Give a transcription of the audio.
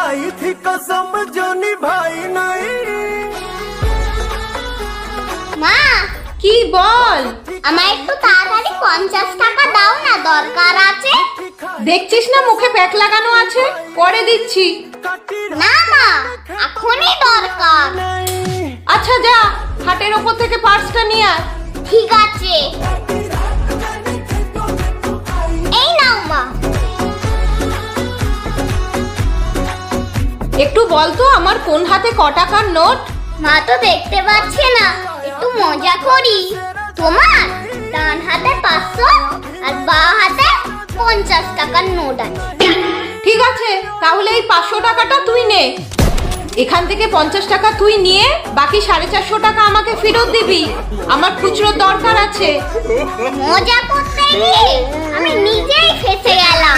खाई थी कसम जो निभाई नहीं। মা কি বল? আমার একটু তাড়াতাড়ি 50 টাকা দাও না, দরকার আছে। দেখছিস না মুখে প্যাক লাগানো আছে, পরে দিচ্ছি। না মা, এখনই দরকার। আচ্ছা যা, খাটের ওপর থেকে পার্সটা নিয়ে আয়। ঠিক আছে, এই নাও মা। একটু বল তো আমার কোন হাতে ক টাকার নোট? মা তো দেখতে পাচ্ছে না, একটু মজা করি। তোমার ডান হাতে 500 আর বাঁ হাতে 50 টাকার নোট আছে। ঠিক আছে, তাহলে এই 500 টাকাটা তুই নে। এখান থেকে 50 টাকা তুই নিয়ে বাকি 450 টাকা আমাকে ফেরত দিবি। আমার খুচরোর দরকার আছে। মজা করতে গিয়ে আমি নিজেই ফেসে গেলাম।